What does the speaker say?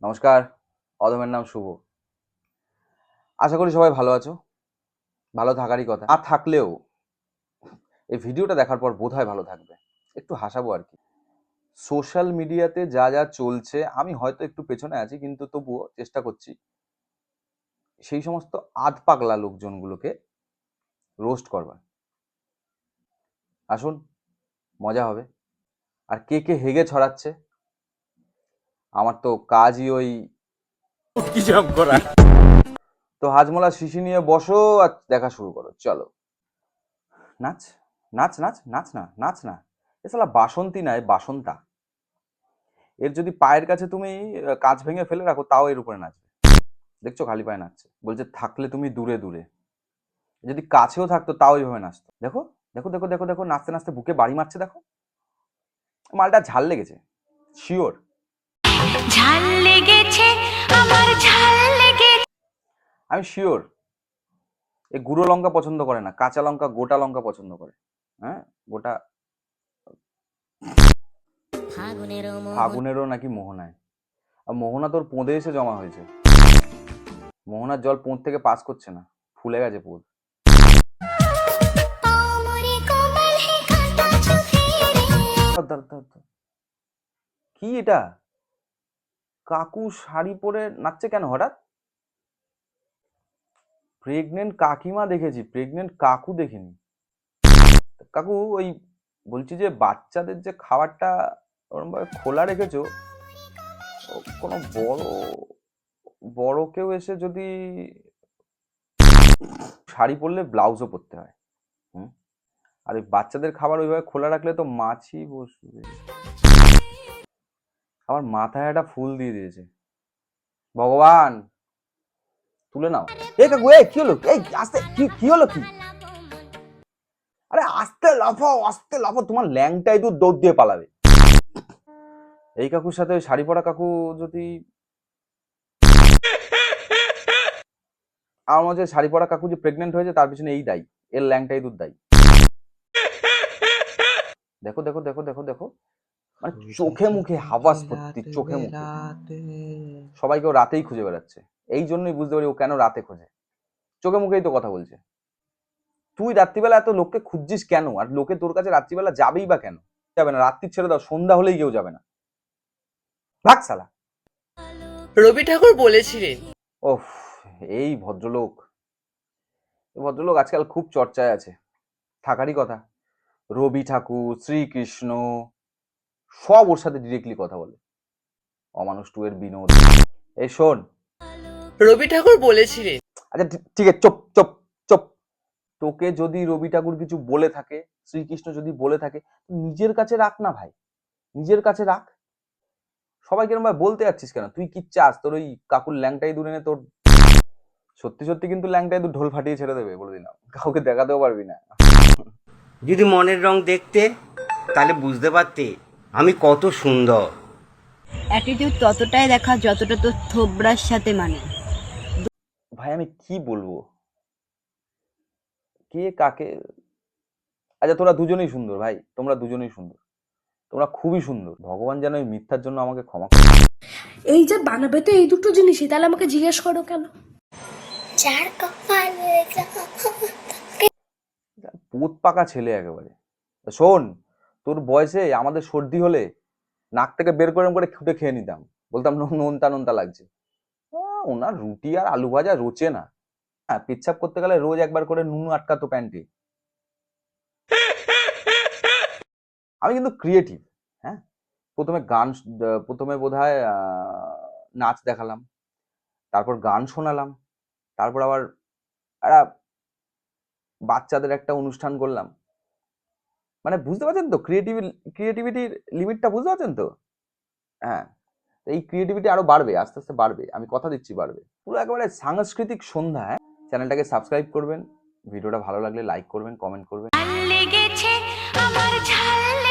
নমস্কার, অধমের নাম শুভ। আশা করি সবাই ভালো আছো। ভালো থাকারই কথা। আর থাকলেও এই ভিডিওটা দেখার পর বোধহয় ভালো থাকবে। একটু হাসাবো আর কি। সোশ্যাল মিডিয়াতে যা যা চলছে, আমি হয়তো একটু পেছনে আছি, কিন্তু তবুও চেষ্টা করছি সেই সমস্ত আধপাগলা লোকজনগুলোকে রোস্ট করবার। আসুন, মজা হবে। আর কে কে হেগে ছড়াচ্ছে, আমার তো কাজই ওই তো হাজমোলা শিশি নিয়ে বসো আর দেখা শুরু করো। চলো নাচ, নাচ নাচ নাচ না, নাচ না। এ শালা বাসন্তী নয়, বাসন্তা। এর যদি পায়ের কাছে তুমি কাঁচ ভেঙে ফেলে রাখো, তাও এর উপরে নাচবে। দেখছো খালি পায়ে নাচছে। বলছে থাকলে তুমি দূরে দূরে। যদি কাছেও থাকতো তাও এইভাবে নাচতো। দেখো দেখো দেখো দেখো দেখো, নাচতে নাচতে বুকে বাড়ি মারছে। দেখো, মালটা ঝাল লেগেছে, শিওর ঝাল লেগেছে, আমার ঝাল লেগেছে। আমি শিওর এ গুঁড়ো লঙ্কা পছন্দ করে না, কাঁচা লঙ্কা, গোটা লঙ্কা পছন্দ করে। হ্যাঁ, গোটা। ফাগুনেরও নাকি মোহনায়। আর মোহনা তোর পোঁদে এসে জমা হয়েছে। মোহনার জল পোঁদ থেকে পাস করছে না, ফুলে গেছে পোঁদ। কি এটা? কাকু শাড়ি পরে নাচছে কেন হঠাৎ? প্রেগনেন্ট কাকিমা দেখেছি, প্রেগনেন্ট কাকু দেখিনি। কাকু ওই বলছি যে বাচ্চাদের যে খাবারটা ওরকম ভাবে খোলা রেখেছো, কোনো বড় বড় কেউ এসে যদি শাড়ি পরলে ব্লাউজও পরতে হয়। হুম, আর ওই বাচ্চাদের খাবার ওইভাবে খোলা রাখলে তো মাছি বসবে। আমার মাথায় একটা ফুল দিয়ে দিয়েছে। ভগবান, তুলে নাও। এ কাকু, এ কি হলো? এই আস্তে, কি হলো কি? আরে আস্তে লাফাও, আস্তে লাফাও, তোমার ল্যাংটাই তো দৌড় দিয়ে পালাবে। এই কাকুর সাথে ওই শাড়ি পরা কাকু যদি, আমার মনে হচ্ছে শাড়ি পরা কাকু যে প্রেগনেন্ট হয়েছে তার পিছনে এই দায়ী, এর ল্যাংটাই দুধ দায়ী। দেখো দেখো দেখো দেখো দেখো, মানে চোখে মুখে হাবাস ভর্তি, চোখে মুখে। সবাইকে ও রাতেই খুঁজে বেড়াচ্ছে। এই জন্যই বুঝতে পারি ও কেন রাতে খোঁজে। চোখে মুখেই তো কথা বলছে। তুই রাত্রিবেলা এত লোককে খুঁজছিস কেন? আর লোকে তোর কাছে রাত্রিবেলা যাবেই বা কেন? যাবে না, রাত্রি ছেড়ে দাও, সন্ধ্যা হলেই কেউ যাবে না। ভাগ শালা। রবি ঠাকুর বলেছিলেন, ওফ, এই ভদ্রলোক, এই ভদ্রলোক আজকাল খুব চর্চায় আছে, থাকারই কথা। রবি ঠাকুর, শ্রীকৃষ্ণ, সব ওর সাথে ডিরেক্টলি কথা বলে। অমানুষ টু এর বিনোদ। এই শোন, রবি ঠাকুর বলেছিলেন, আচ্ছা ঠিক আছে, চুপ চুপ চুপ। তোকে যদি রবি ঠাকুর কিছু বলে থাকে, শ্রীকৃষ্ণ যদি বলে থাকে, নিজের কাছে রাখ না ভাই, নিজের কাছে রাখ। সবাই কিরম ভাই বলতে যাচ্ছিস কেন? তুই কি চাস তোর ওই কাকুর ল্যাংটাই দূরে নে তোর? সত্যি সত্যি কিন্তু ল্যাংটাই দূর ঢোল ফাটিয়ে ছেড়ে দেবে, বলে দিলাম। কাউকে দেখাতেও পারবি না। যদি মনের রং দেখতে, তাহলে বুঝতে পারতে আমি কত সুন্দর। অ্যাটিটিউড ততটাই দেখা যতটা তোর থোবরার সাথে মানে। ভাই আমি কি বলবো, কে কাকে। আচ্ছা তোরা দুজনেই সুন্দর ভাই, তোমরা দুজনেই সুন্দর, তোমরা খুবই সুন্দর। ভগবান যেন এই মিথ্যার জন্য আমাকে ক্ষমা করে। এই যে বানাবে তো এই দুটো জিনিসই, তাহলে আমাকে জিজ্ঞেস করো কেন? যার কপালে পোত পাকা ছেলে একেবারে। শোন, তোর বয়সে আমাদের সর্দি হলে নাক থেকে বের করে খুঁটে খেয়ে নিতাম, বলতাম নোনতা নোনতা লাগছে। ওনার রুটি আর আলু ভাজা রোচে না। হ্যাঁ, পেচ্ছাপ করতে গেলে রোজ একবার করে নুন আটকাতো প্যান্টে। আমি কিন্তু ক্রিয়েটিভ। হ্যাঁ, প্রথমে গান, প্রথমে বোধহয় নাচ দেখালাম, তারপর গান শোনালাম, তারপর আবার একটা বাচ্চাদের একটা অনুষ্ঠান করলাম। মানে বুঝতে পারছেন তো ক্রিয়েটিভিটির লিমিটটা বুঝতে পারছেন তো? হ্যাঁ, এই ক্রিয়েটিভিটি আরো বাড়বে, আস্তে আস্তে বাড়বে, আমি কথা দিচ্ছি বাড়বে। পুরো একেবারে সাংস্কৃতিক সন্ধ্যা। হ্যাঁ, চ্যানেলটাকে সাবস্ক্রাইব করবেন, ভিডিওটা ভালো লাগলে লাইক করবেন, কমেন্ট করবেন। লেগেছে, আমার ঝাল